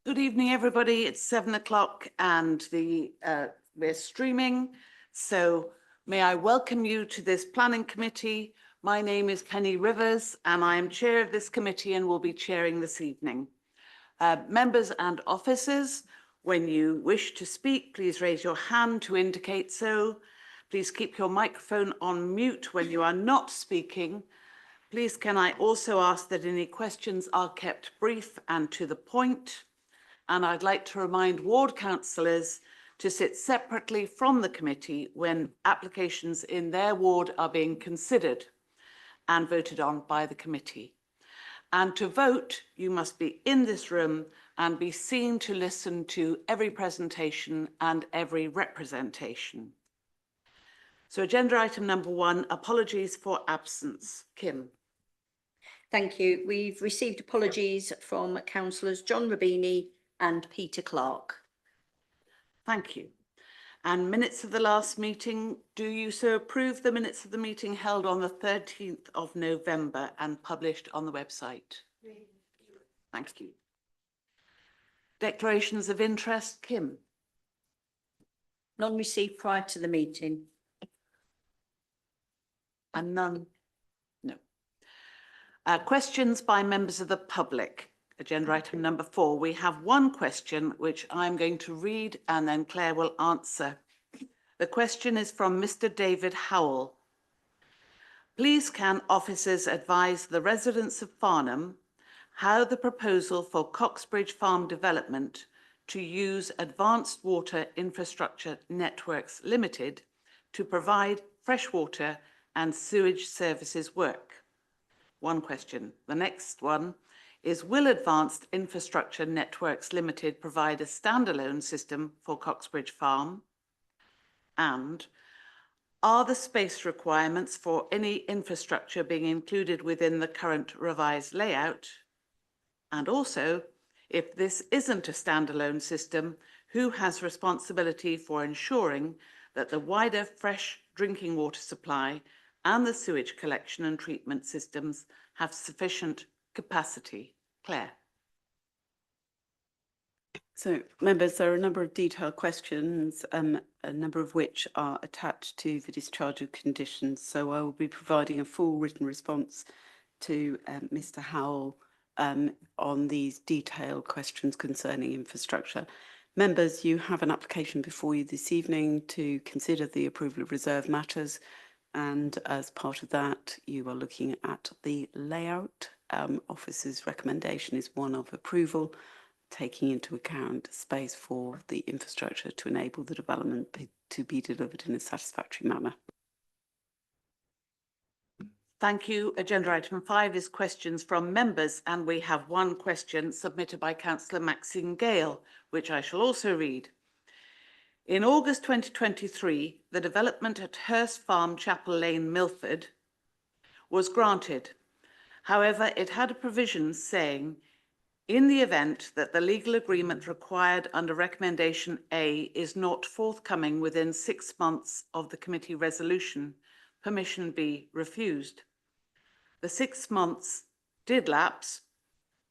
Good evening, everybody. It's 7 o'clock and we're streaming. So may I welcome you to this planning committee. My name is Penny Rivers and I am chair of this committee and will be chairing this evening. Members and officers, when you wish to speak, please raise your hand to indicate so. Please keep your microphone on mute when you are not speaking. Please can I also ask that any questions are kept brief and to the point. And I'd like to remind ward councillors to sit separately from the committee when applications in their ward are being considered and voted on by the committee. And to vote, you must be in this room and be seen to listen to every presentation and every representation. So agenda item number 1, apologies for absence. Kim. Thank you. We've received apologies from councillors John Rubini and Peter Clark. Thank you. And minutes of the last meeting, do you so approve the minutes of the meeting held on the 13th of November and published on the website? Thank you. Declarations of interest, Kim. None received prior to the meeting. And none? No. Questions by members of the public. Agenda item number 4. We have one question which I'm going to read and then Claire will answer. The question is from Mr. David Howell. Please can officers advise the residents of Farnham how the proposal for Coxbridge Farm development to use Advanced Water Infrastructure Networks Limited to provide freshwater and sewage services work? One question. The next one is, will Advanced Infrastructure Networks Limited provide a standalone system for Coxbridge Farm? And are the space requirements for any infrastructure being included within the current revised layout? And also, if this isn't a standalone system, who has responsibility for ensuring that the wider fresh drinking water supply and the sewage collection and treatment systems have sufficient capacity? Claire. So, members, there are a number of detailed questions, a number of which are attached to the discharge of conditions. So I will be providing a full written response to Mr. Howell on these detailed questions concerning infrastructure. Members, you have an application before you this evening to consider the approval of reserve matters. And as part of that, you are looking at the layout. Officer's recommendation is one of approval, taking into account space for the infrastructure to enable the development to be delivered in a satisfactory manner. Thank you. Agenda item 5 is questions from members, and we have one question submitted by Councillor Maxine Gale, which I shall also read. In August 2023, the development at Hurst Farm, Chapel Lane, Milford was granted. However, it had a provision saying, in the event that the legal agreement required under recommendation A is not forthcoming within 6 months of the committee resolution, permission be refused. The 6 months did lapse.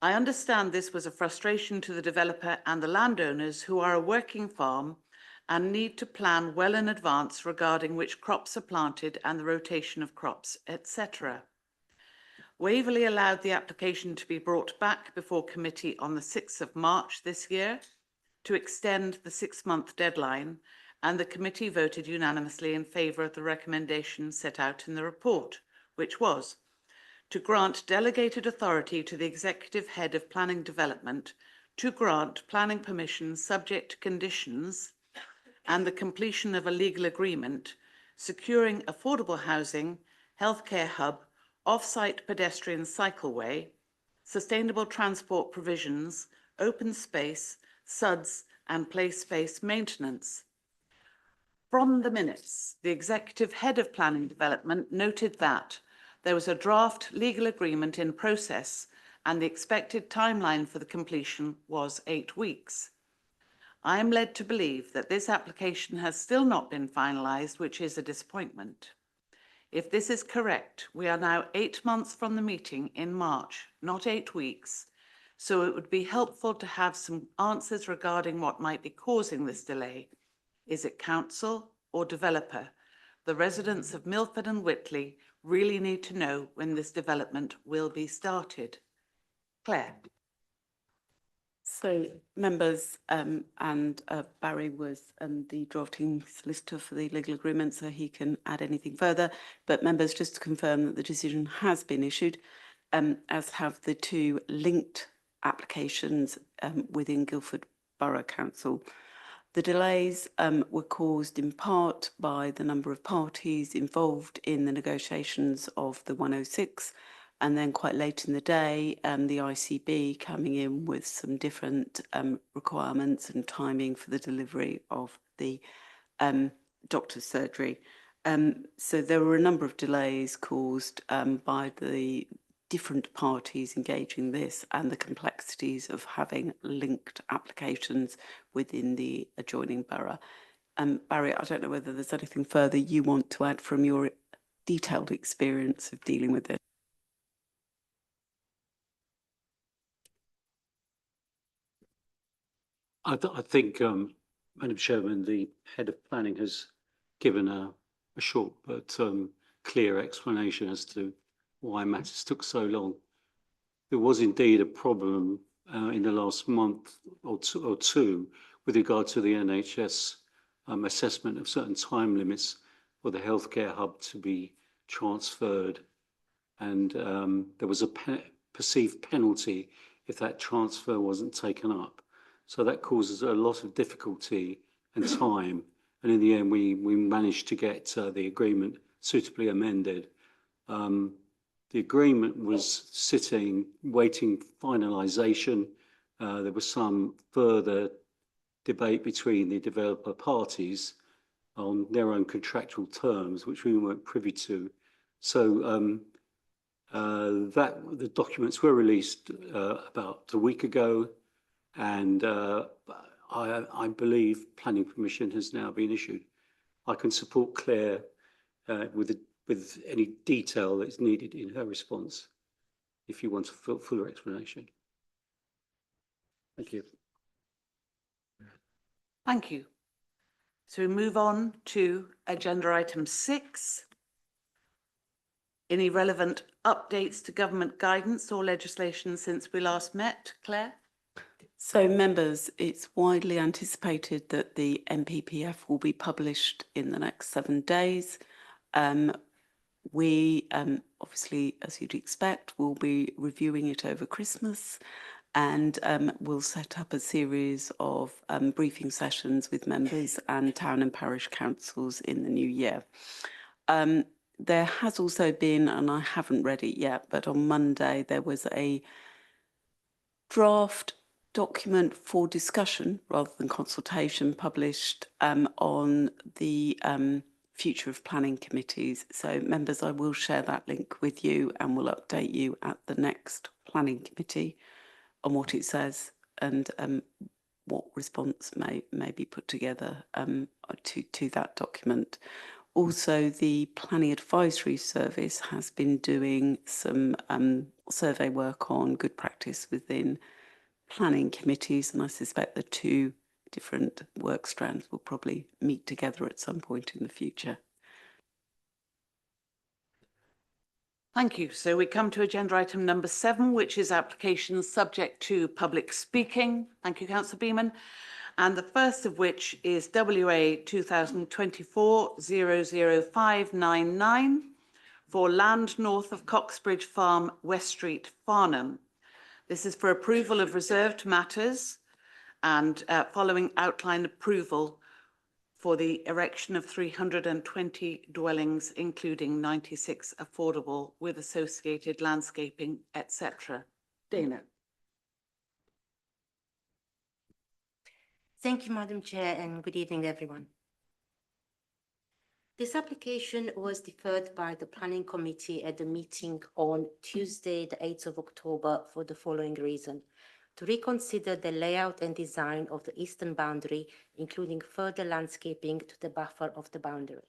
I understand this was a frustration to the developer and the landowners who are a working farm and need to plan well in advance regarding which crops are planted and the rotation of crops, etc. Waverley allowed the application to be brought back before committee on the 6th of March this year to extend the 6-month deadline, and the committee voted unanimously in favour of the recommendation set out in the report, which was to grant delegated authority to the Executive Head of Planning Development to grant planning permission subject to conditions and the completion of a legal agreement securing affordable housing, healthcare hub, off-site pedestrian cycleway, sustainable transport provisions, open space, SUDS and play space maintenance. From the minutes, the Executive Head of Planning Development noted that there was a draft legal agreement in process and the expected timeline for the completion was 8 weeks. I am led to believe that this application has still not been finalised, which is a disappointment. If this is correct, we are now 8 months from the meeting in March, not 8 weeks, So it would be helpful to have some answers regarding what might be causing this delay. Is it council or developer? The residents of Milford and Whitley really need to know when this development will be started. Claire. So members, and Barry was the drafting solicitor for the legal agreement, so he can add anything further. But members, just to confirm that the decision has been issued, as have the two linked applications within Guildford Borough Council. The delays were caused in part by the number of parties involved in the negotiations of the 106, and then quite late in the day, the ICB coming in with some different requirements and timing for the delivery of the doctor's surgery. So there were a number of delays caused by the different parties engaging this and the complexities of having linked applications within the adjoining borough. Barry, I don't know whether there's anything further you want to add from your detailed experience of dealing with this. I think, Madam Chairman, the head of planning has given a short but clear explanation as to why matters took so long. There was indeed a problem in the last month or two with regard to the NHS assessment of certain time limits for the healthcare hub to be transferred, and there was a perceived penalty if that transfer wasn't taken up. So that causes a lot of difficulty and time. And in the end, we managed to get the agreement suitably amended. The agreement was sitting, waiting finalisation. There was some further debate between the developer parties on their own contractual terms, which we weren't privy to. So the documents were released about a week ago, and I believe planning permission has now been issued. I can support Claire with any detail that's needed in her response, if you want a fuller explanation. Thank you. Thank you. So we move on to agenda item 6. Any relevant updates to government guidance or legislation since we last met, Claire? So members, it's widely anticipated that the NPPF will be published in the next 7 days. We obviously, as you'd expect, will be reviewing it over Christmas, and we'll set up a series of briefing sessions with members and town and parish councils in the new year. There has also been, and I haven't read it yet, but on Monday there was a draft document for discussion rather than consultation published on the future of planning committees. So members, I will share that link with you and will update you at the next planning committee on what it says and what response may be put together to that document. Also, the Planning Advisory Service has been doing some survey work on good practice within planning committees, and I suspect the two different work strands will probably meet together at some point in the future. Thank you. So we come to agenda item number 7, which is applications subject to public speaking. Thank you, Councillor Beaman. And the first of which is WA 2024-00599 for land north of Coxbridge Farm, West Street, Farnham. This is for approval of reserved matters and following outline approval for the erection of 320 dwellings, including 96 affordable with associated landscaping, etc. Dana. Thank you, Madam Chair, and good evening, everyone. This application was deferred by the Planning Committee at the meeting on Tuesday, the 8th of October, for the following reason: to reconsider the layout and design of the eastern boundary, including further landscaping to the buffer of the boundary.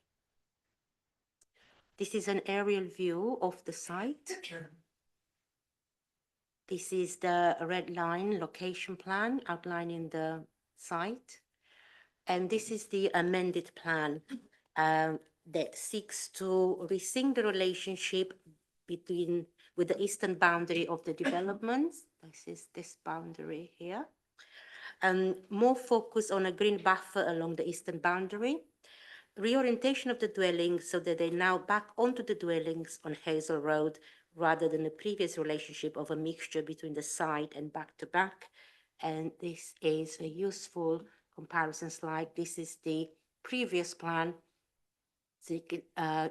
This is an aerial view of the site. This is the red line location plan outlining the site. And this is the amended plan that seeks to resync the relationship with the eastern boundary of the development. This is this boundary here. More focus on a green buffer along the eastern boundary. Reorientation of the dwellings so that they now back onto the dwellings on Hazel Road rather than the previous relationship of a mixture between the side and back to back. And this is a useful comparison slide. This is the previous plan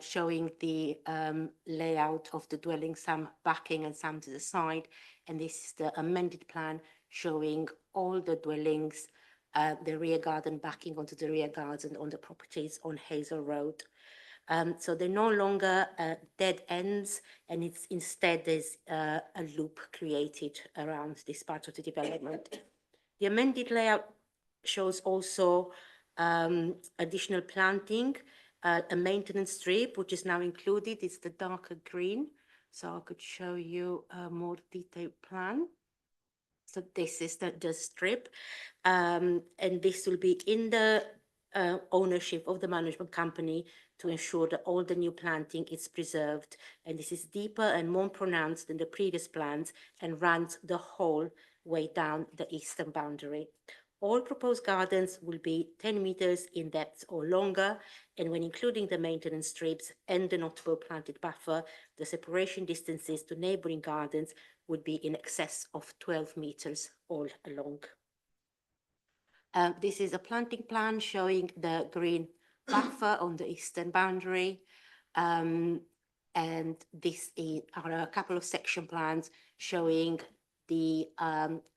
showing the layout of the dwelling, some backing and some to the side. And this is the amended plan showing all the dwellings, the rear garden backing onto the rear garden on the properties on Hazel Road. So they're no longer dead ends, and it's instead there's a loop created around this part of the development. The amended layout shows also additional planting, a maintenance strip, which is now included. It's the darker green. So I could show you a more detailed plan. So this is the strip, and this will be in the ownership of the management company to ensure that all the new planting is preserved. And this is deeper and more pronounced than the previous plans and runs the whole way down the eastern boundary. All proposed gardens will be 10 meters in depth or longer, and when including the maintenance strips and the notable planted buffer, the separation distances to neighboring gardens would be in excess of 12 meters all along. This is a planting plan showing the green buffer on the eastern boundary. And this are a couple of section plans showing the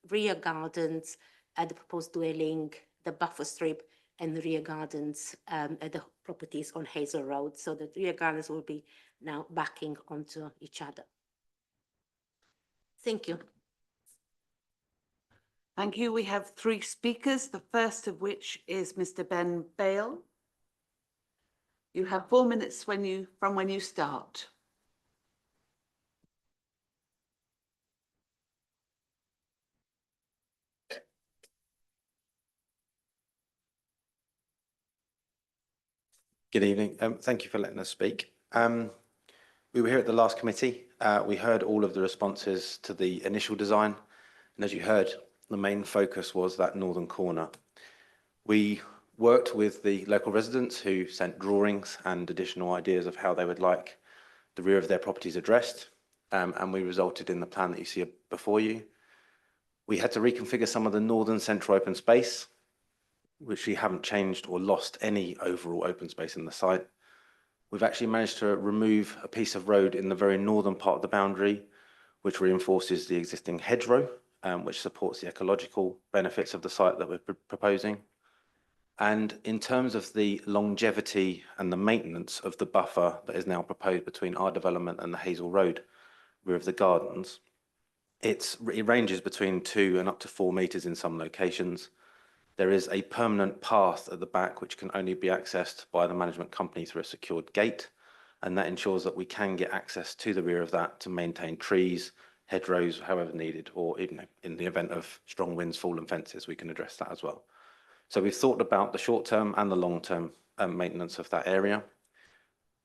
rear gardens at the proposed dwelling, the buffer strip, and the rear gardens at the properties on Hazel Road. So the rear gardens will be now backing onto each other. Thank you. Thank you. We have 3 speakers, the first of which is Mr. Ben Bale. You have 4 minutes from when you start. Good evening. Thank you for letting us speak. We were here at the last committee. We heard all of the responses to the initial design. And as you heard, the main focus was that northern corner. We worked with the local residents who sent drawings and additional ideas of how they would like the rear of their properties addressed. And we resulted in the plan that you see before you. We had to reconfigure some of the northern central open space, which we haven't changed or lost any overall open space in the site. We've actually managed to remove a piece of road in the very northern part of the boundary, which reinforces the existing hedgerow, which supports the ecological benefits of the site that we're proposing. And in terms of the longevity and the maintenance of the buffer that is now proposed between our development and the Hazel Road rear of the gardens, it ranges between 2 and up to 4 meters in some locations. There is a permanent path at the back which can only be accessed by the management company through a secured gate, and that ensures that we can get access to the rear of that to maintain trees, hedgerows, however needed, or even in the event of strong winds, fallen fences, we can address that as well. So we've thought about the short-term and the long-term maintenance of that area.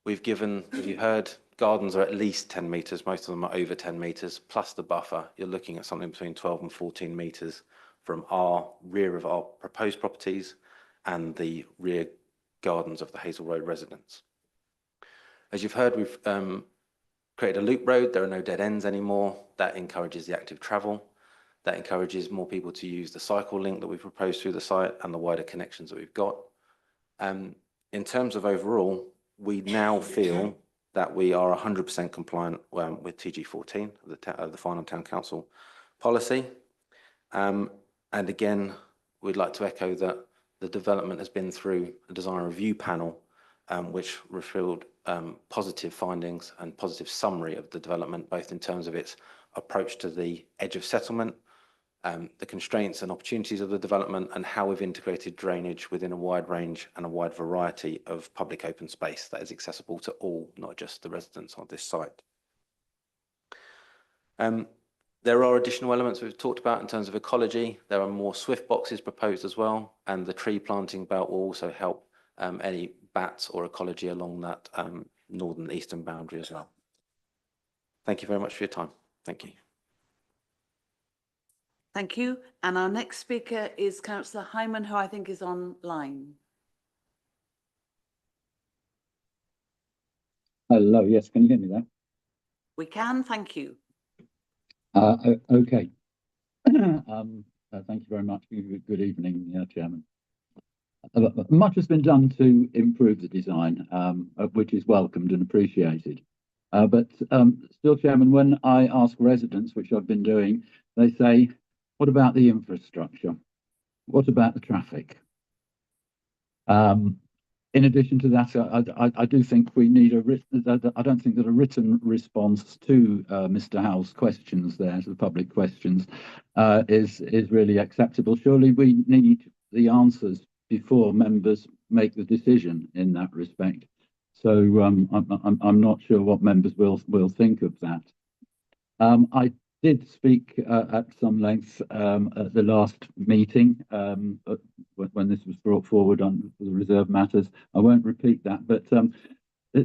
We've given, as you heard, gardens are at least 10 metres, most of them are over 10 metres, plus the buffer. You're looking at something between 12 and 14 metres from our rear of our proposed properties and the rear gardens of the Hazel Road residents. As you've heard, we've created a loop road. There are no dead ends anymore. That encourages the active travel. That encourages more people to use the cycle link that we've proposed through the site and the wider connections that we've got. In terms of overall, we now feel that we are 100% compliant with TG14, the final town council policy. And again, we'd like to echo that the development has been through a design review panel, which revealed positive findings and positive summary of the development, both in terms of its approach to the edge of settlement, the constraints and opportunities of the development, and how we've integrated drainage within a wide range and a wide variety of public open space that is accessible to all, not just the residents on this site. There are additional elements we've talked about in terms of ecology. There are more swift boxes proposed as well, and the tree planting belt will also help any bats or ecology along that northern eastern boundary as well. Thank you very much for your time. Thank you. Thank you. And our next speaker is Councillor Hyman, who I think is online. Hello, yes, can you hear me there? We can, thank you. Okay. Thank you very much. Good evening, Chairman. Much has been done to improve the design, which is welcomed and appreciated. But still, Chairman, when I ask residents, which I've been doing, they say, what about the infrastructure? What about the traffic? In addition to that, I do think we need I don't think that a written response to Mr. Howell's questions there, to the public questions, is really acceptable. Surely we need the answers before members make the decision in that respect. So I'm not sure what members will think of that. I did speak at some length at the last meeting when this was brought forward on the reserve matters. I won't repeat that, but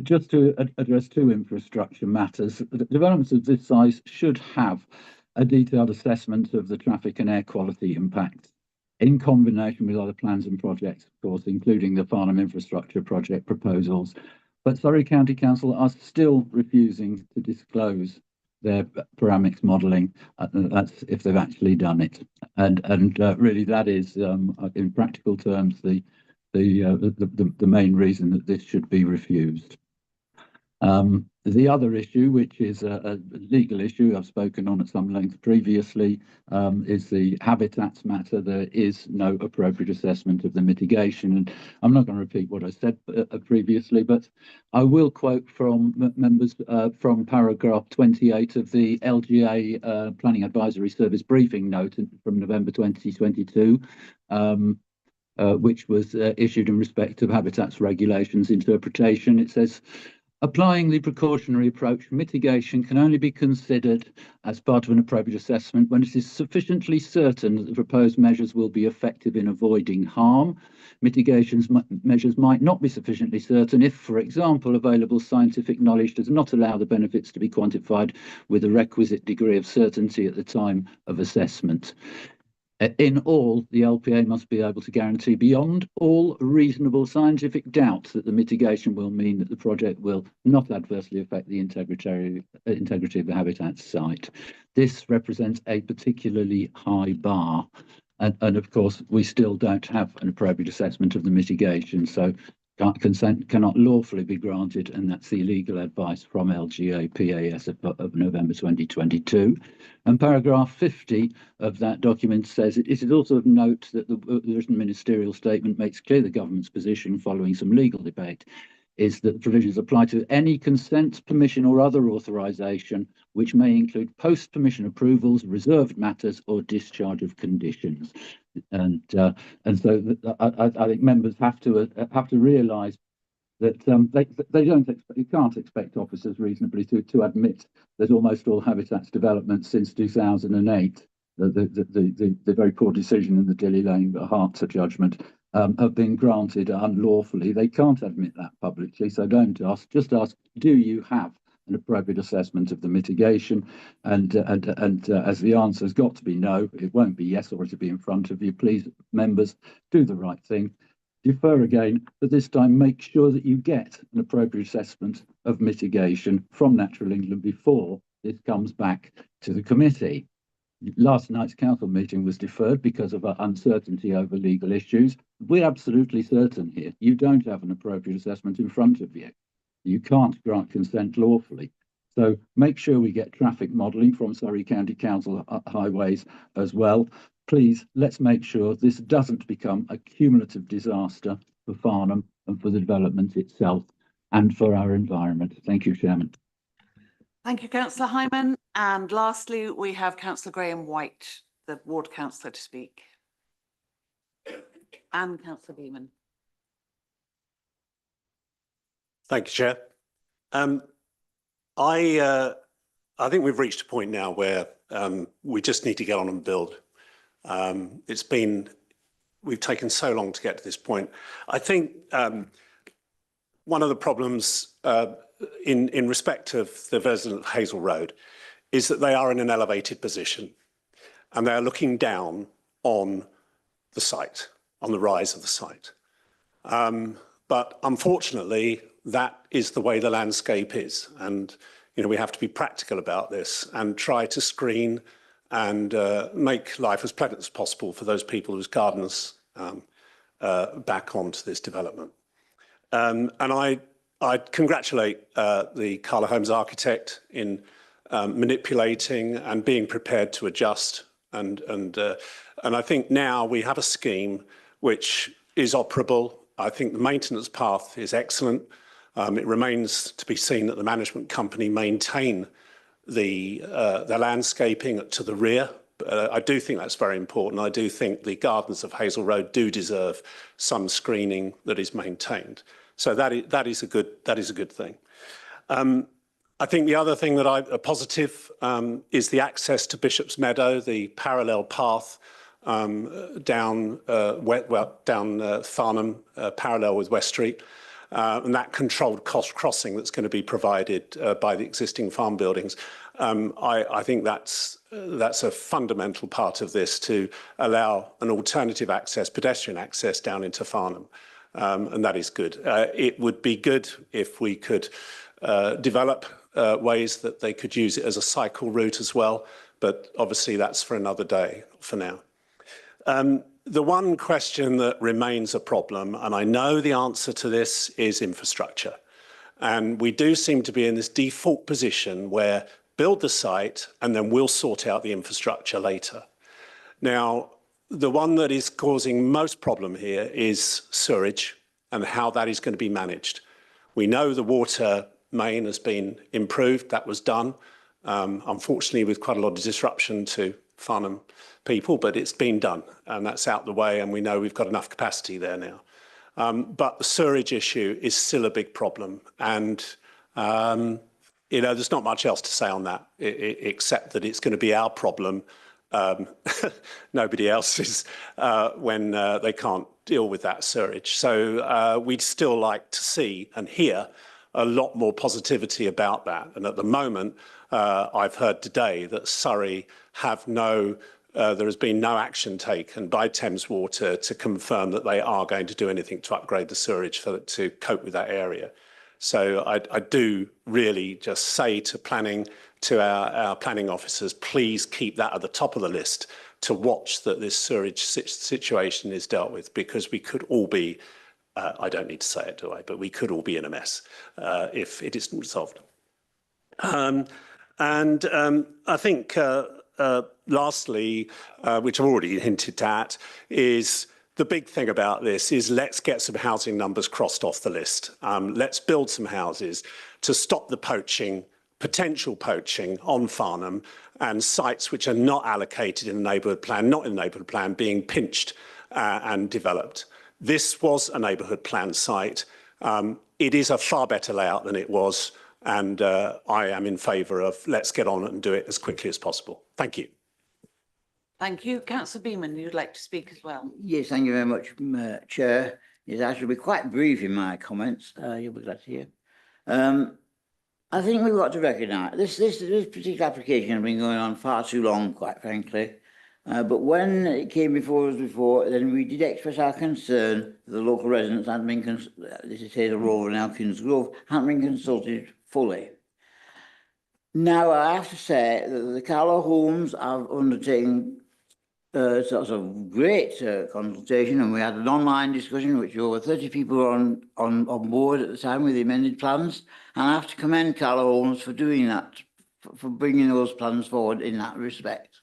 just to address two infrastructure matters, the developments of this size should have a detailed assessment of the traffic and air quality impacts in combination with other plans and projects, of course, including the Farnham infrastructure project proposals. But Surrey County Council are still refusing to disclose their parametric modelling. That's if they've actually done it, and really that is, in practical terms, the main reason that this should be refused. The other issue, which is a legal issue I've spoken on at some length previously, is the habitats matter. There is no appropriate assessment of the mitigation, and I'm not going to repeat what I said previously, but I will quote from members from paragraph 28 of the LGA Planning Advisory Service briefing note from November 2022. Which was issued in respect of habitats regulations interpretation. It says, applying the precautionary approach, mitigation can only be considered as part of an appropriate assessment when it is sufficiently certain that the proposed measures will be effective in avoiding harm. Mitigation measures might not be sufficiently certain if, for example, available scientific knowledge does not allow the benefits to be quantified with a requisite degree of certainty at the time of assessment. In all, the LPA must be able to guarantee beyond all reasonable scientific doubt that the mitigation will mean that the project will not adversely affect the integrity of the habitat site. This represents a particularly high bar. And of course, we still don't have an appropriate assessment of the mitigation. So consent cannot lawfully be granted, and that's the legal advice from LGA PAS of November 2022. And paragraph 50 of that document says, it is also of note that the written ministerial statement makes clear the government's position following some legal debate is that the provisions apply to any consent, permission or other authorisation which may include post-permission approvals, reserved matters or discharge of conditions. And so I think members have to realise that they can't expect officers reasonably to admit that almost all habitats development since 2008, the very poor decision in the Dilly Lane Hartser judgment, have been granted unlawfully. They can't admit that publicly, so don't ask. Just ask, do you have an appropriate assessment of the mitigation? And as the answer has got to be no, it won't be yes, or it'll be in front of you. Please, members, do the right thing. Defer again, but this time make sure that you get an appropriate assessment of mitigation from Natural England before this comes back to the committee. Last night's council meeting was deferred because of uncertainty over legal issues. We're absolutely certain here you don't have an appropriate assessment in front of you. You can't grant consent lawfully. So make sure we get traffic modelling from Surrey County Council highways as well. Please, let's make sure this doesn't become a cumulative disaster for Farnham and for the development itself and for our environment. Thank you, Chairman. Thank you, Councillor Hyman. And lastly, we have Councillor Graham White, the ward councillor, to speak. And Councillor Beeman. Thank you, Chair. I think we've reached a point now where We just need to get on and build. We've taken so long to get to this point. I think one of the problems in respect of the resident of Hazel Road is that they are in an elevated position and they are looking down on the site, on the rise of the site. But unfortunately, that is the way the landscape is. And, you know, we have to be practical about this and try to screen and make life as pleasant as possible for those people whose gardens back onto this development. And I congratulate the Carla Holmes architect in manipulating and being prepared to adjust. And I think now we have a scheme which is operable. I think the maintenance path is excellent. It remains to be seen that the management company maintain the landscaping to the rear. I do think that's very important. I do think the gardens of Hazel Road do deserve some screening that is maintained. So that is a good thing. I think the other thing that a positive is the access to Bishop's Meadow, the parallel path down Farnham, parallel with West Street, and that controlled cost crossing that's going to be provided by the existing farm buildings. I think that's a fundamental part of this, to allow an alternative access, pedestrian access down into Farnham, and that is good. It would be good if we could develop ways that they could use it as a cycle route as well, but obviously that's for another day for now. The one question that remains a problem, and I know the answer to this, is infrastructure. And we do seem to be in this default position where build the site and then we'll sort out the infrastructure later. Now, the one that is causing most problem here is sewerage and how that is going to be managed. We know the water main has been improved, that was done, unfortunately with quite a lot of disruption to Farnham people, but it's been done and that's out the way, and we know we've got enough capacity there now. But the sewerage issue is still a big problem, and you know, there's not much else to say on that except that it's going to be our problem, nobody else's, when they can't deal with that sewerage. So we'd still like to see and hear a lot more positivity about that. And at the moment, I've heard today that Surrey have there has been no action taken by Thames Water to confirm that they are going to do anything to upgrade the sewerage to cope with that area. So I do really just say to planning, to our planning officers, please keep that at the top of the list to watch that this sewerage situation is dealt with, because we could all be, I don't need to say it, do I? But we could all be in a mess if it isn't resolved. I think lastly, which I've already hinted at, is the big thing about this is let's get some housing numbers crossed off the list. Let's build some houses to stop the poaching, potential poaching on Farnham, and sites which are not allocated in the neighbourhood plan, not in the neighbourhood plan, being pinched and developed. This was a neighbourhood plan site. It is a far better layout than it was, and I am in favour of let's get on and do it as quickly as possible. Thank you. Thank you. Councillor Beaman, you'd like to speak as well? Yes, thank you very much, Chair. Yes, I shall be quite brief in my comments. You'll be glad to hear. I think we've got to recognise this particular application has been going on far too long, quite frankly. But when it came before us before, then we did express our concern that the local residents hadn't been, this is Hazel Road and Elkins Grove, hadn't been consulted fully. Now, I have to say that the Carla Holmes have undertaken sort of great consultation, and we had an online discussion which over 30 people were on board at the time with the amended plans, and I have to commend Carla Holmes for doing that, for bringing those plans forward in that respect.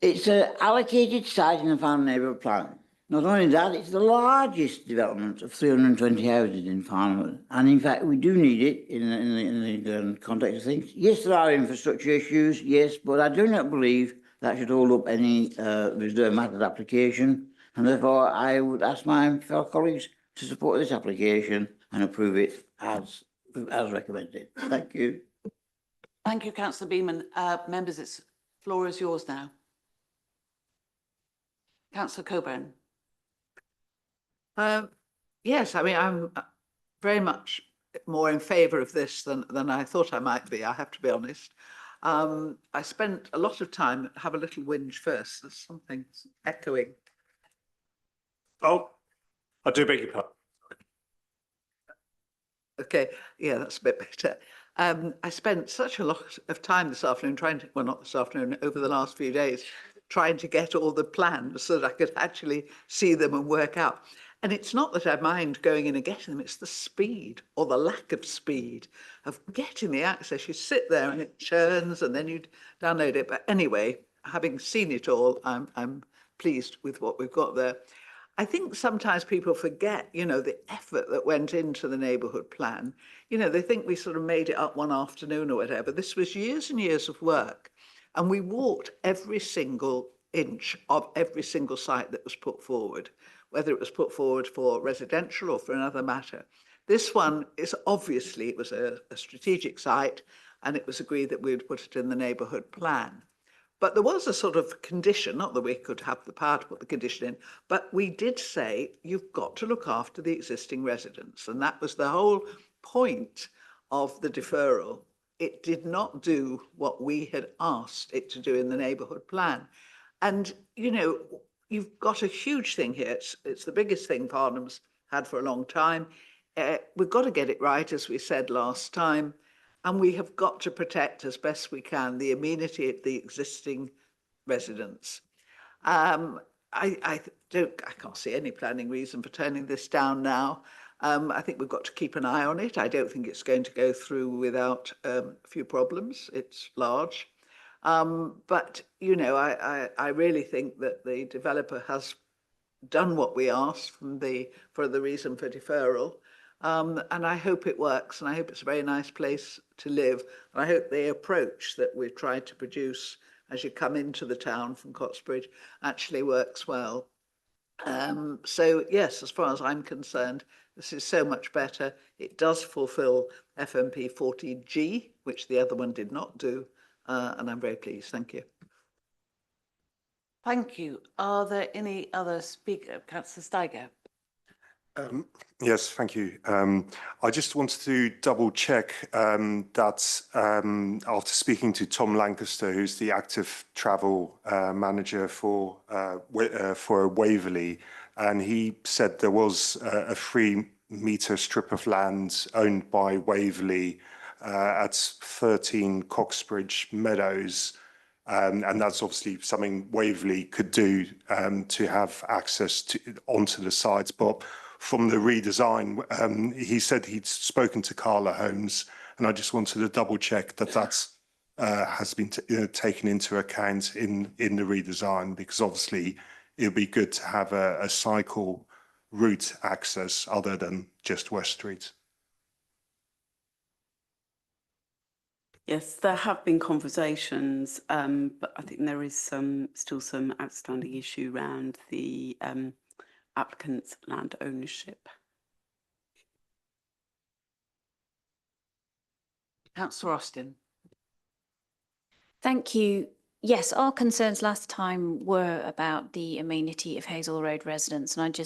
It's an allocated site in the Farnham neighbourhood plan. Not only that, it's the largest development of 320 houses in Farnham, and in fact we do need it in the context of things. Yes, there are infrastructure issues, yes, but I do not believe that should hold up any reserve matters application, and therefore I would ask my fellow colleagues to support this application and approve it as recommended. Thank you. Thank you, councillor Beeman. Members, its floor is yours now. Councillor Coburn. Yes, I mean, I'm very much more in favour of this than I thought I might be, I have to be honest. I spent a lot of time, have a little whinge first, there's something echoing. Oh, I do beg your pardon. Okay, yeah, that's a bit better. I spent such a lot of time this afternoon trying to, well, not this afternoon, over the last few days, trying to get all the plans so that I could actually see them and work out. And it's not that I mind going in and getting them, it's the speed or the lack of speed of getting the access. You sit there and it churns and then you download it. But anyway, having seen it all, I'm pleased with what we've got there. I think sometimes people forget, you know, the effort that went into the neighbourhood plan. You know, they think we sort of made it up one afternoon or whatever. This was years and years of work. And we walked every single inch of every single site that was put forward, whether it was put forward for residential or for another matter. This one is obviously, it was a strategic site and it was agreed that we would put it in the neighbourhood plan. But there was a sort of condition, not that we could have the power to put the condition in, but we did say, you've got to look after the existing residents. And that was the whole point of the deferral. It did not do what we had asked it to do in the neighbourhood plan. And, you know, you've got a huge thing here. It's the biggest thing Farnham's had for a long time. We've got to get it right, as we said last time. And we have got to protect as best we can the amenity of the existing residents. I can't see any planning reason for turning this down now. I think we've got to keep an eye on it. I don't think it's going to go through without a few problems. It's large. But, you know, I really think that the developer has done what we asked for the reason for deferral. And I hope it works, and I hope it's a very nice place to live. And I hope the approach that we've tried to produce as you come into the town from Cotsbridge actually works well. So yes, as far as I'm concerned, this is so much better. It does fulfil FMP 40G, which the other one did not do, and I'm very pleased. Thank you. Thank you. Are there any other speakers? Councillor Steiger. Yes, thank you. I just wanted to double check that after speaking to Tom Lancaster, who's the active travel manager for Waverley, and he said there was a 3-metre strip of land owned by Waverley at 13 Coxbridge Meadows. And that's obviously something Waverley could do to have access onto the sites. But from the redesign, he said he'd spoken to Carla Holmes, and I just wanted to double check that that's has been taken into account in the redesign, because obviously it would be good to have a cycle route access other than just West Street. Yes, there have been conversations, but I think there is still some outstanding issue around the applicant's land ownership. Councillor Austin. Thank you. Yes, our concerns last time were about the amenity of Hazel Road residents, and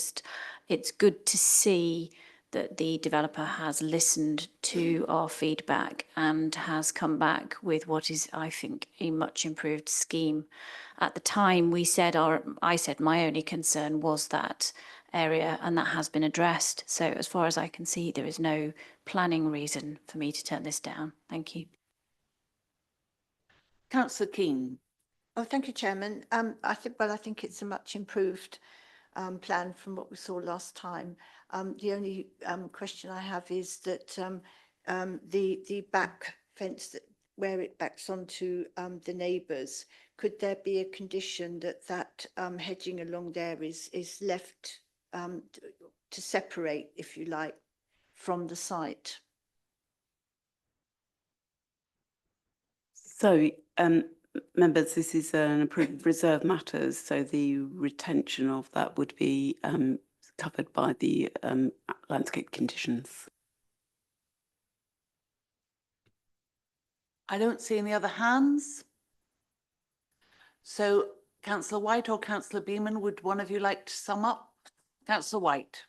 it's good to see that the developer has listened to our feedback and has come back with what is, I think, a much improved scheme. At the time, I said my only concern was that area, and that has been addressed. So as far as I can see, there is no planning reason for me to turn this down. Thank you. Councillor Keane. Oh, thank you, Chairman. I think it's a much improved plan from what we saw last time. The only question I have is that the back fence where it backs onto the neighbours, could there be a condition that hedging along there is left to separate, if you like, from the site? So, members, this is an approved reserve matters, so the retention of that would be covered by the landscape conditions. I don't see any other hands. So Councillor White or Councillor Beeman, would one of you like to sum up? Councillor White.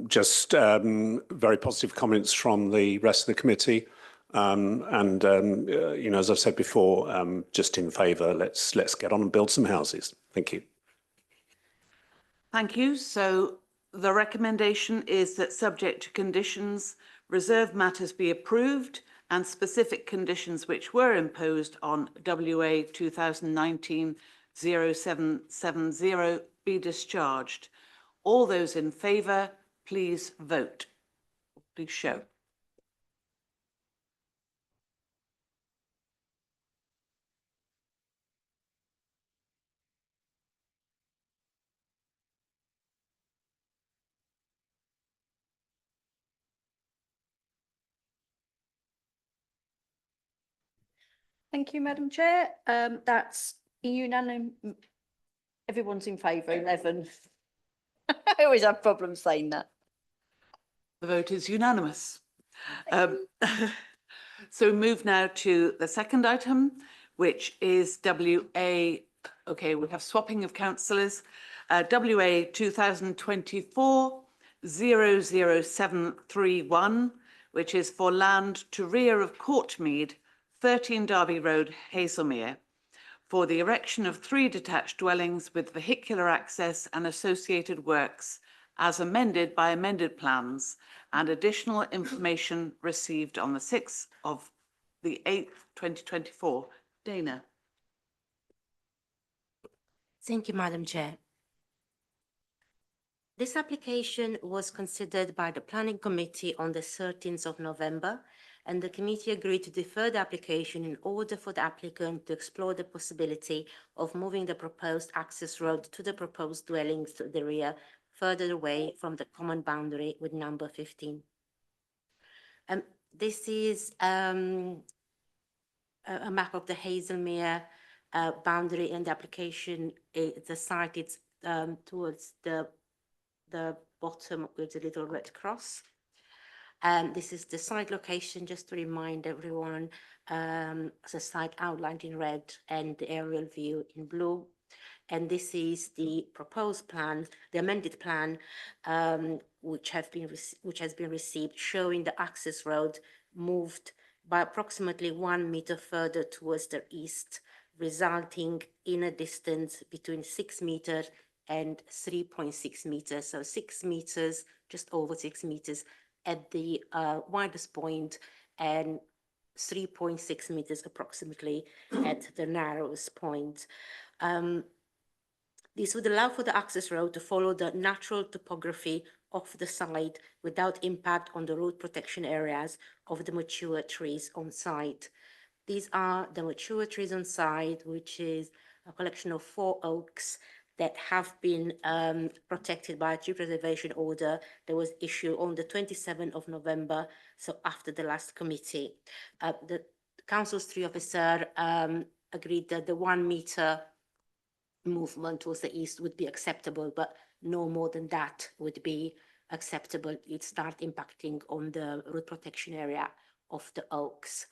Just very positive comments from the rest of the committee. You know, as I've said before, just in favour, let's get on and build some houses. Thank you. Thank you. So the recommendation is that subject to conditions, reserved matters be approved and specific conditions which were imposed on WA 2019-0770 be discharged. All those in favour, please vote. Please show. Thank you, Madam Chair. That's unanimous. Everyone's in favour, 11. I always have problems saying that. The vote is unanimous. So we move now to the second item, which is WA, okay, we have swapping of councillors, WA 2024-00731, which is for land to rear of Courtmead, 13 Derby Road, Hazelmere, for the erection of 3 detached dwellings with vehicular access and associated works as amended by amended plans and additional information received on the 6th of the 8th, 2024. Dana. Thank you, Madam Chair. This application was considered by the Planning Committee on the 13th of November, and the committee agreed to defer the application in order for the applicant to explore the possibility of moving the proposed access road to the proposed dwellings to the rear, further away from the common boundary with number 15. This is a map of the Hazelmere boundary, and the application, the site is towards the bottom with a little red cross. And this is the site location, just to remind everyone, the site outlined in red and the aerial view in blue. And this is the proposed plan, the amended plan, which has been received, showing the access road moved by approximately 1 meter further towards the east, resulting in a distance between 6 meters and 3.6 meters. So 6 meters, just over 6 meters at the widest point, and 3.6 meters approximately at the narrowest point. This would allow for the access road to follow the natural topography of the site without impact on the road protection areas of the mature trees on site. These are the mature trees on site, which is a collection of 4 oaks that have been protected by a tree preservation order that was issued on the 27th of November, so after the last committee. The council's tree officer agreed that the 1 meter movement towards the east would be acceptable, but no more than that would be acceptable. It start impacting on the root protection area of the oaks.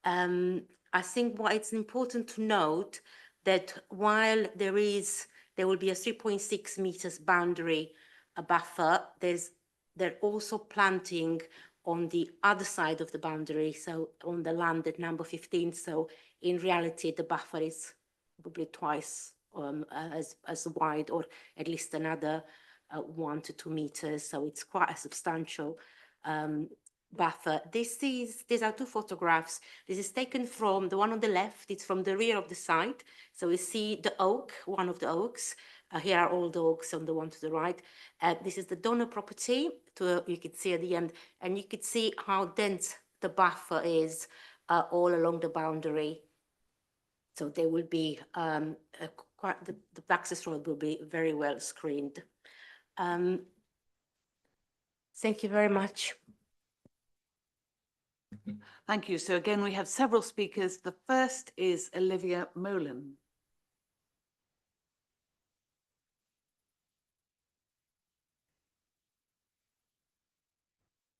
I think what it's important to note that while there will be a 3.6 meters boundary, a buffer, they're also planting on the other side of the boundary, so on the land at number 15. So in reality, the buffer is probably twice as wide, or at least another 1 to 2 meters. So it's quite a substantial buffer. These are 2 photographs. This is taken from the one on the left. It's from the rear of the site. So we see the oak, one of the oaks. Here are all the oaks on the one to the right. This is the donor property. You can see at the end, and you can see how dense the buffer is all along the boundary. So there will be the access road will be very well screened. Thank you very much. Thank you. So again, we have several speakers. The first is Olivia Molan.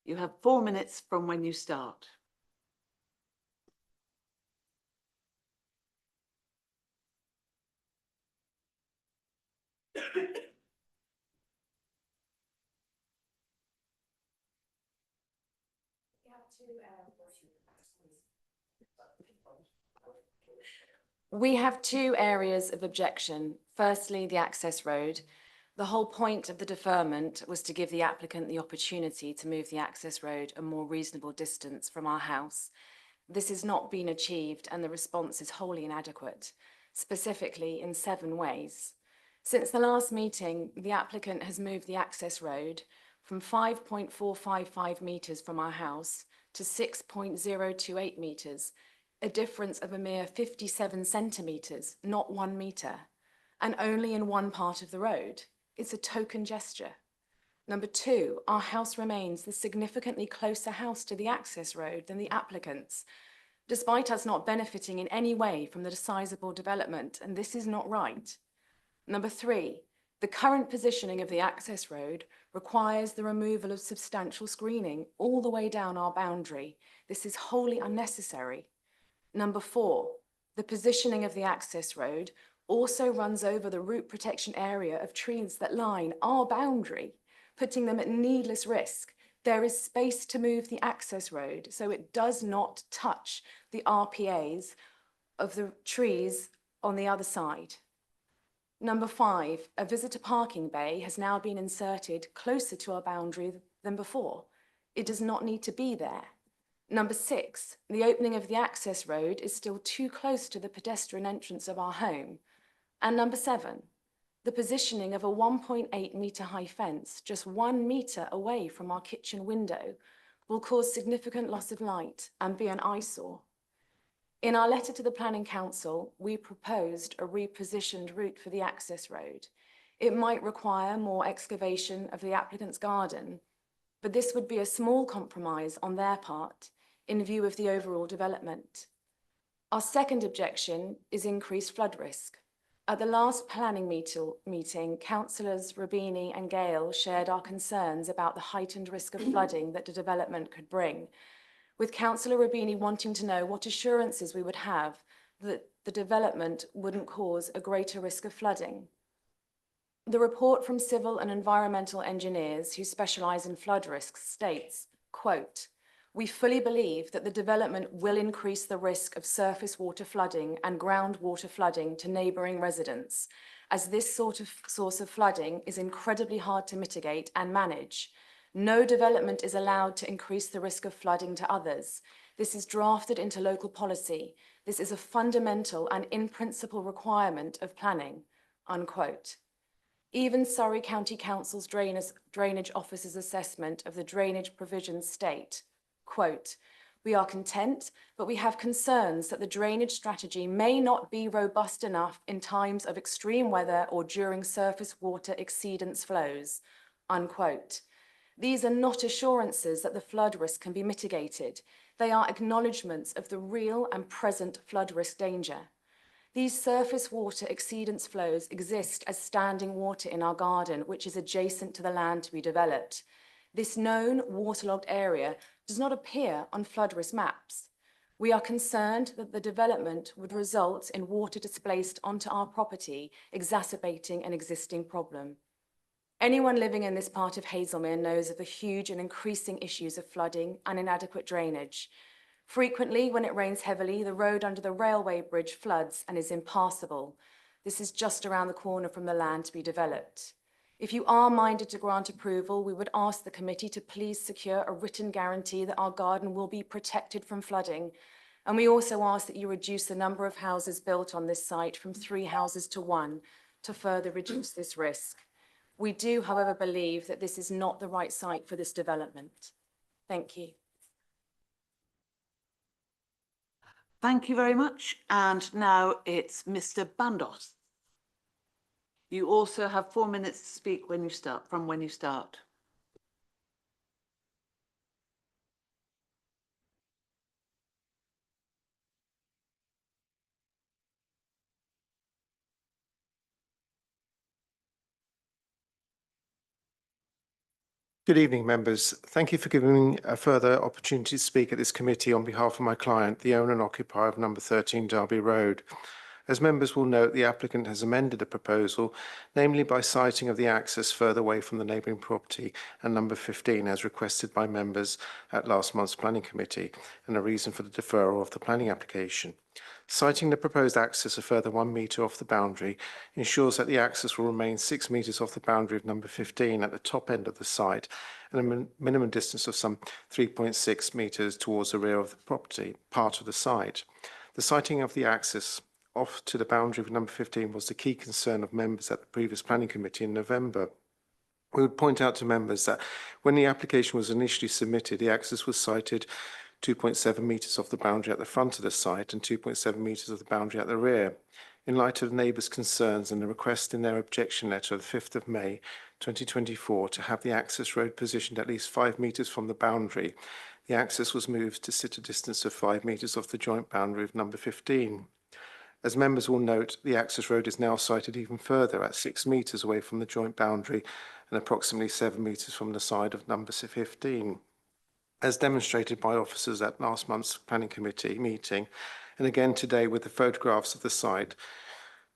You have 4 minutes from when you start. We have two areas of objection. Firstly, the access road. The whole point of the deferment was to give the applicant the opportunity to move the access road a more reasonable distance from our house. This has not been achieved and the response is wholly inadequate, specifically in 7 ways. Since the last meeting, the applicant has moved the access road from 5.455 metres from our house to 6.028 metres, a difference of a mere 57 centimetres, not 1 metre, and only in one part of the road. It's a token gesture. Number 2, our house remains the significantly closer house to the access road than the applicant's, despite us not benefiting in any way from the sizable development, and this is not right. Number 3, the current positioning of the access road requires the removal of substantial screening all the way down our boundary. This is wholly unnecessary. Number 4, the positioning of the access road also runs over the root protection area of trees that line our boundary, putting them at needless risk. There is space to move the access road so it does not touch the RPAs of the trees on the other side. Number 5, a visitor parking bay has now been inserted closer to our boundary than before. It does not need to be there. Number 6, the opening of the access road is still too close to the pedestrian entrance of our home. And number 7, the positioning of a 1.8 metre high fence just 1 metre away from our kitchen window will cause significant loss of light and be an eyesore. In our letter to the Planning Council, we proposed a repositioned route for the access road. It might require more excavation of the applicant's garden, but this would be a small compromise on their part in view of the overall development. Our second objection is increased flood risk. At the last planning meeting, councillors Rubini and Gale shared our concerns about the heightened risk of flooding that the development could bring, with Councillor Rubini wanting to know what assurances we would have that the development wouldn't cause a greater risk of flooding. The report from civil and environmental engineers who specialise in flood risks states, quote, "We fully believe that the development will increase the risk of surface water flooding and groundwater flooding to neighbouring residents, as this sort of source of flooding is incredibly hard to mitigate and manage. No development is allowed to increase the risk of flooding to others. This is drafted into local policy. This is a fundamental and in principle requirement of planning," unquote. Even Surrey County Council's Drainage Officer's assessment of the drainage provisions state, quote, "We are content, but we have concerns that the drainage strategy may not be robust enough in times of extreme weather or during surface water exceedance flows," unquote. These are not assurances that the flood risk can be mitigated. They are acknowledgements of the real and present flood risk danger. These surface water exceedance flows exist as standing water in our garden, which is adjacent to the land to be developed. This known waterlogged area does not appear on flood risk maps. We are concerned that the development would result in water displaced onto our property, exacerbating an existing problem. Anyone living in this part of Hazelmere knows of the huge and increasing issues of flooding and inadequate drainage. Frequently, when it rains heavily, the road under the railway bridge floods and is impassable. This is just around the corner from the land to be developed. If you are minded to grant approval, we would ask the committee to please secure a written guarantee that our garden will be protected from flooding. And we also ask that you reduce the number of houses built on this site from 3 houses to 1 to further reduce this risk. We do, however, believe that this is not the right site for this development. Thank you. Thank you very much. And now it's Mr. Bandos. You also have 4 minutes to speak when you start, from when you start. Good evening, members. Thank you for giving me a further opportunity to speak at this committee on behalf of my client, the owner and occupier of number 13 Derby Road. As members will note, the applicant has amended the proposal, namely by citing of the access further away from the neighbouring property and number 15 as requested by members at last month's planning committee, and a reason for the deferral of the planning application. Citing the proposed access a further 1 metre off the boundary ensures that the access will remain 6 metres off the boundary of number 15 at the top end of the site and a minimum distance of some 3.6 metres towards the rear of the property, part of the site. The citing of the access off to the boundary of number 15 was the key concern of members at the previous planning committee in November. We would point out to members that when the application was initially submitted, the access was cited 2.7 metres off the boundary at the front of the site and 2.7 metres of the boundary at the rear. In light of neighbours' concerns and the request in their objection letter of the 5th of May 2024 to have the access road positioned at least 5 metres from the boundary, the access was moved to sit a distance of 5 metres off the joint boundary of number 15. As members will note, the access road is now sited even further at 6 metres away from the joint boundary and approximately 7 metres from the side of number 15. As demonstrated by officers at last month's planning committee meeting, and again today with the photographs of the site,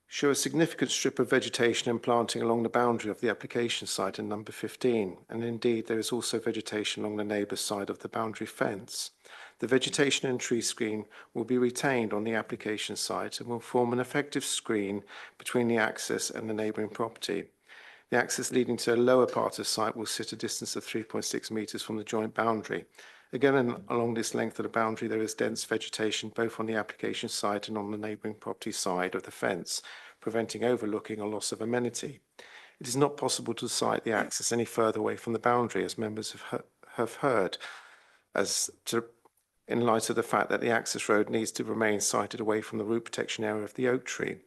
show a significant strip of vegetation and planting along the boundary of the application site in number 15, and indeed there is also vegetation along the neighbour's side of the boundary fence. The vegetation and tree screen will be retained on the application site and will form an effective screen between the access and the neighbouring property. The access leading to a lower part of the site will sit a distance of 3.6 metres from the joint boundary. Again, along this length of the boundary, there is dense vegetation both on the application site and on the neighbouring property side of the fence, preventing overlooking or loss of amenity. It is not possible to site the access any further away from the boundary, as members have heard, in light of the fact that the access road needs to remain sited away from the root protection area of the oak tree,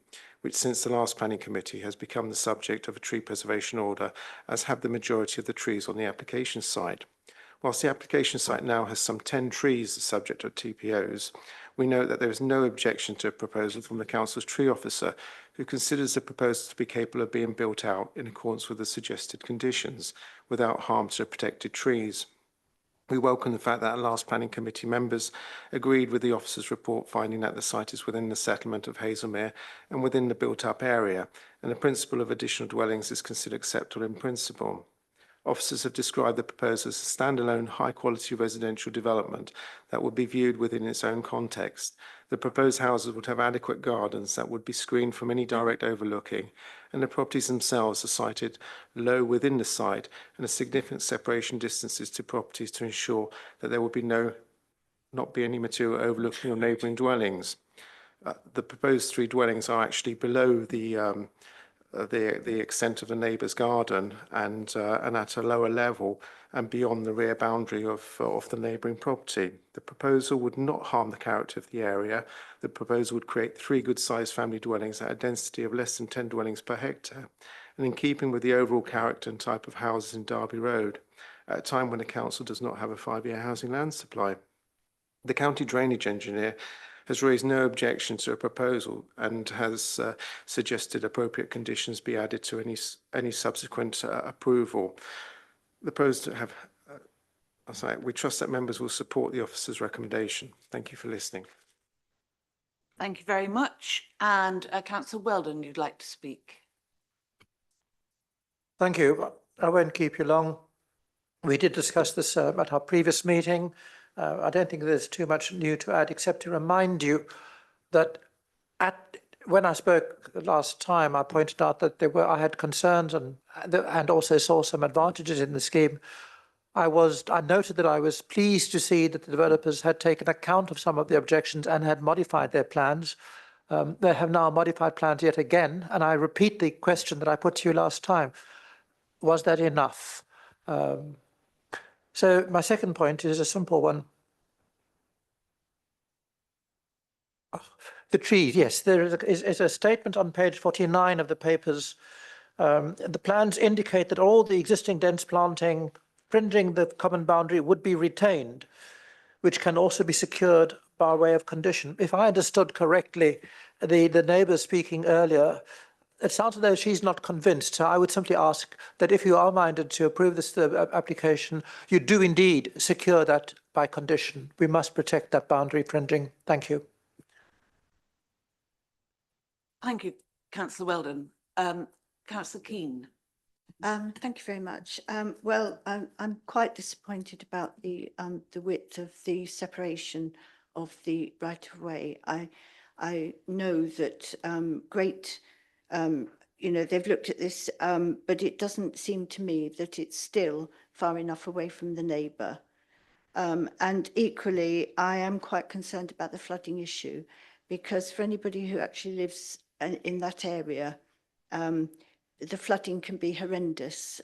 which since the last planning committee has become the subject of a tree preservation order, as have the majority of the trees on the application site. Whilst the application site now has some 10 trees subject of TPOs, we note that there is no objection to a proposal from the council's tree officer, who considers the proposal to be capable of being built out in accordance with the suggested conditions, without harm to the protected trees. We welcome the fact that our last planning committee members agreed with the officer's report finding that the site is within the settlement of Hazelmere and within the built-up area, and the principle of additional dwellings is considered acceptable in principle. Officers have described the proposal as a standalone, high-quality residential development that would be viewed within its own context. The proposed houses would have adequate gardens that would be screened from any direct overlooking, and the properties themselves are sited low within the site and a significant separation distances to properties to ensure that there will be not be any material overlooking or neighbouring dwellings. The proposed 3 dwellings are actually below the extent of the neighbour's garden and at a lower level and beyond the rear boundary of the neighbouring property. The proposal would not harm the character of the area. The proposal would create 3 good-sized family dwellings at a density of less than 10 dwellings per hectare, and in keeping with the overall character and type of houses in Derby Road, at a time when the council does not have a 5-year housing land supply. The county drainage engineer has raised no objection to a proposal and has suggested appropriate conditions be added to any subsequent approval. The proposed have, we trust that members will support the officer's recommendation. Thank you for listening. Thank you very much. And Councillor Weldon, you'd like to speak. Thank you. I won't keep you long. We did discuss this at our previous meeting. I don't think there's too much new to add, except to remind you that when I spoke last time, I pointed out that I had concerns and also saw some advantages in the scheme. I noted that I was pleased to see that the developers had taken account of some of the objections and had modified their plans. They have now modified plans yet again, and I repeat the question that I put to you last time. Was that enough? So my second point is a simple one. The trees, yes, there is a statement on page 49 of the papers. The plans indicate that all the existing dense planting fringing the common boundary would be retained, which can also be secured by way of condition. If I understood correctly, the neighbour speaking earlier it sounds as though she's not convinced. So I would simply ask that if you are minded to approve this application, you do indeed secure that by condition. We must protect that boundary fringing. Thank you. Thank you, Councillor Weldon. Councillor Keane. Thank you very much. Well, I'm quite disappointed about the width of the separation of the right of way. I know that you know, they've looked at this, but it doesn't seem to me that it's still far enough away from the neighbour. And equally, I am quite concerned about the flooding issue, because for anybody who actually lives in that area, the flooding can be horrendous.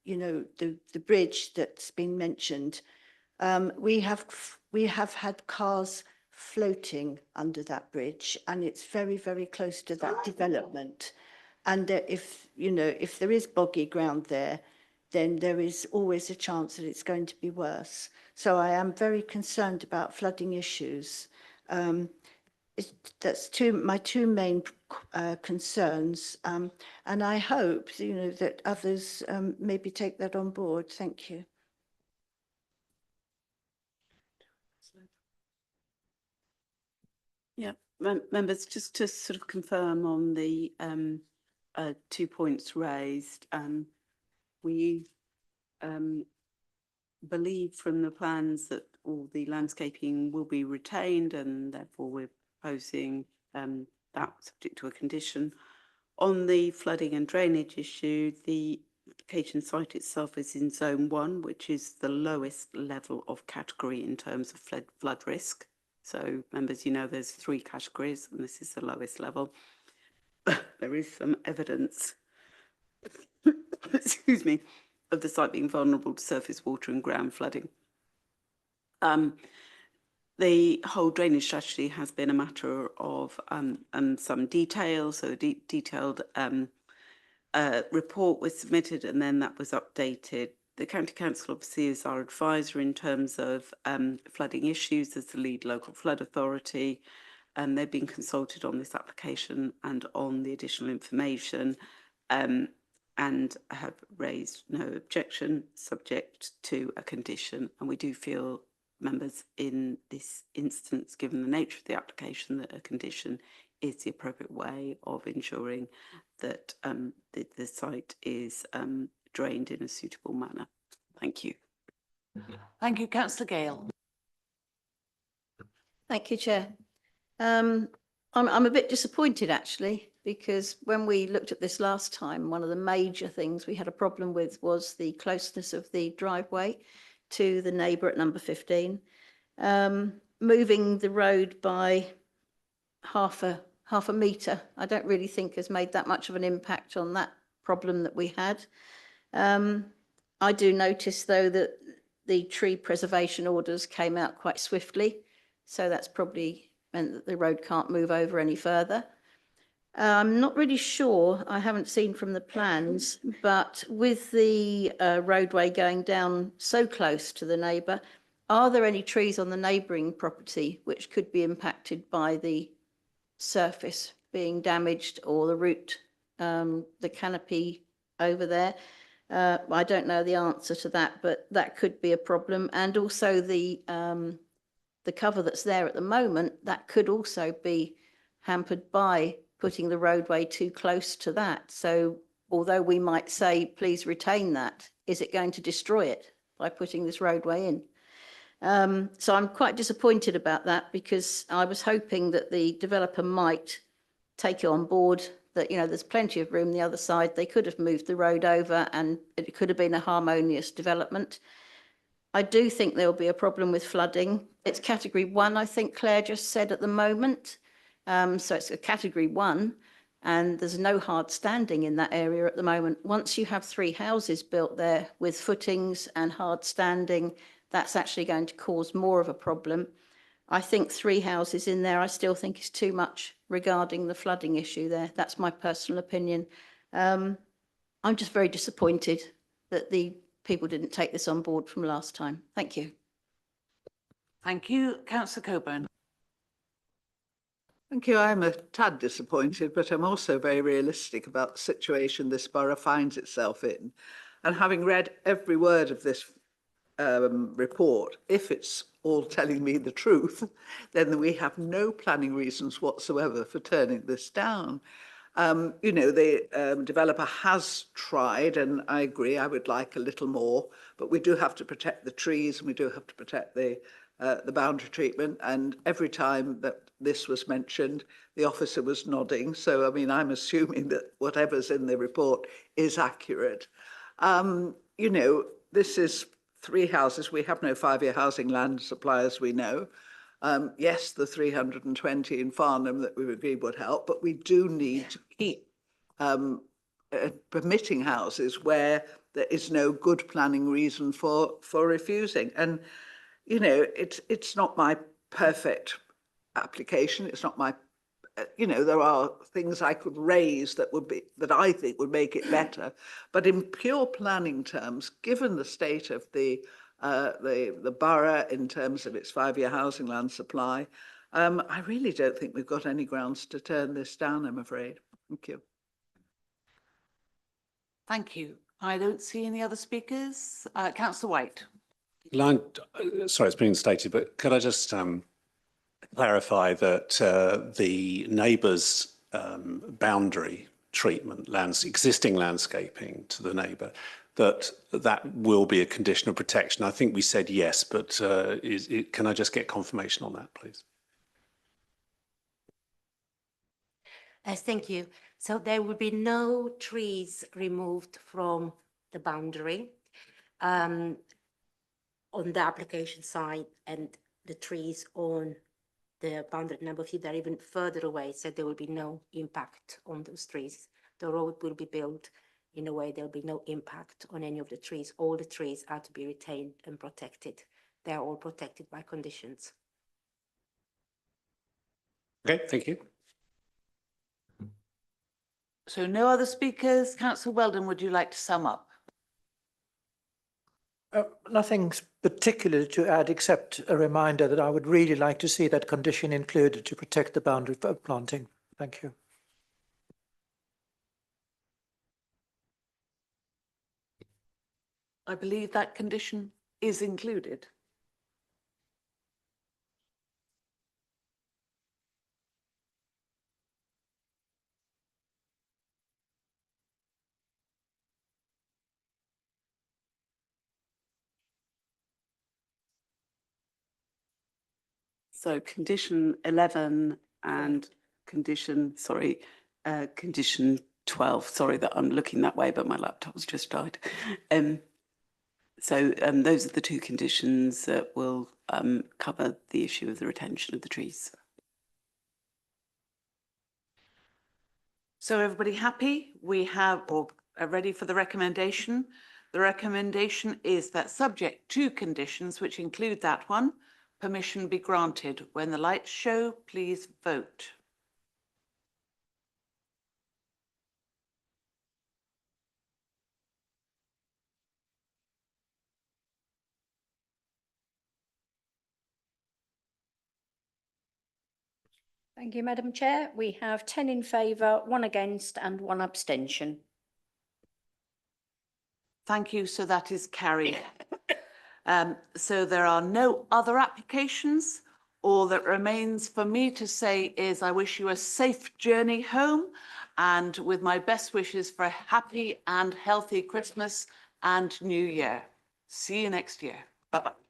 You know, the bridge that's been mentioned, we have had cars floating under that bridge, and it's very, very close to that development. And if, you know, if there is boggy ground there, then there is always a chance that it's going to be worse. So I am very concerned about flooding issues. That's my two main concerns, and I hope, you know, that others maybe take that on board. Thank you. Yeah, members, just to sort of confirm on the 2 points raised, we believe from the plans that all the landscaping will be retained, and therefore we're proposing that subject to a condition. On the flooding and drainage issue, the application site itself is in zone 1, which is the lowest level of category in terms of flood risk. So members, you know, there's 3 categories and this is the lowest level. There is some evidence, excuse me, of the site being vulnerable to surface water and ground flooding. The whole drainage strategy has been a matter of some detail. So the detailed report was submitted and then that was updated. The County Council obviously is our advisor in terms of flooding issues as the lead local flood authority. They've been consulted on this application and on the additional information and have raised no objection subject to a condition. And we do feel, members, in this instance, given the nature of the application, that a condition is the appropriate way of ensuring that the site is drained in a suitable manner. Thank you. Thank you, Councillor Gale. Thank you, Chair. I'm a bit disappointed actually, because when we looked at this last time, one of the major things we had a problem with was the closeness of the driveway to the neighbour at number 15. Moving the road by half a metre, I don't really think has made that much of an impact on that problem that we had. I do notice though that the tree preservation orders came out quite swiftly, so that's probably meant that the road can't move over any further. I'm not really sure, I haven't seen from the plans, but with the roadway going down so close to the neighbour, are there any trees on the neighbouring property which could be impacted by the surface being damaged or the root, the canopy over there? I don't know the answer to that, but that could be a problem. And also the cover that's there at the moment, that could also be hampered by putting the roadway too close to that. So although we might say, please retain that, is it going to destroy it by putting this roadway in? So I'm quite disappointed about that, because I was hoping that the developer might take it on board that, you know, there's plenty of room the other side. They could have moved the road over and it could have been a harmonious development. I do think there will be a problem with flooding. It's category 1, I think Claire just said at the moment. So it's a category 1 and there's no hard standing in that area at the moment. Once you have 3 houses built there with footings and hard standing, that's actually going to cause more of a problem. I think 3 houses in there, I still think is too much regarding the flooding issue there. That's my personal opinion. I'm just very disappointed that the people didn't take this on board from last time. Thank you. Thank you, Councillor Coburn. Thank you. I'm a tad disappointed, but I'm also very realistic about the situation this borough finds itself in. And having read every word of this report, if it's all telling me the truth, then we have no planning reasons whatsoever for turning this down. You know, the developer has tried, and I agree, I would like a little more, but we do have to protect the trees and we do have to protect the boundary treatment. And every time that this was mentioned, the officer was nodding. So, I mean, I'm assuming that whatever's in the report is accurate. You know, this is 3 houses. We have no 5-year housing land supply, as we know. Yes, the 320 in Farnham that we've agreed would help, but we do need to keep permitting houses where there is no good planning reason for refusing. And, you know, it's not my perfect application. It's not my, you know, there are things I could raise that I think would make it better. But in pure planning terms, given the state of the borough in terms of its 5-year housing land supply, I really don't think we've got any grounds to turn this down, I'm afraid. Thank you. Thank you. I don't see any other speakers. Councillor White. Sorry, it's been stated, but could I just clarify that the neighbour's boundary treatment, existing landscaping to the neighbour, that will be a condition of protection? I think we said yes, but can I just get confirmation on that, please? Thank you. So there will be no trees removed from the boundary on the application side, and the trees on the boundary number 3 that are even further away, so there will be no impact on those trees. The road will be built in a way there will be no impact on any of the trees. All the trees are to be retained and protected. They are all protected by conditions. Okay, thank you. So no other speakers. Councillor Weldon, would you like to sum up? Nothing particular to add, except a reminder that I would really like to see that condition included to protect the boundary for planting. Thank you. I believe that condition is included. So condition 11 and condition 12. Sorry that I'm looking that way, but my laptop's just died. Those are the 2 conditions that will cover the issue of the retention of the trees. So everybody happy? We have, or are ready for the recommendation? The recommendation is that, subject to conditions, which include that one, permission be granted. When the lights show, please vote. Thank you, Madam Chair. We have 10 in favour, 1 against and 1 abstention. Thank you. So that is carried. So there are no other applications. All that remains for me to say is I wish you a safe journey home, and with my best wishes for a happy and healthy Christmas and New Year. See you next year. Bye-bye.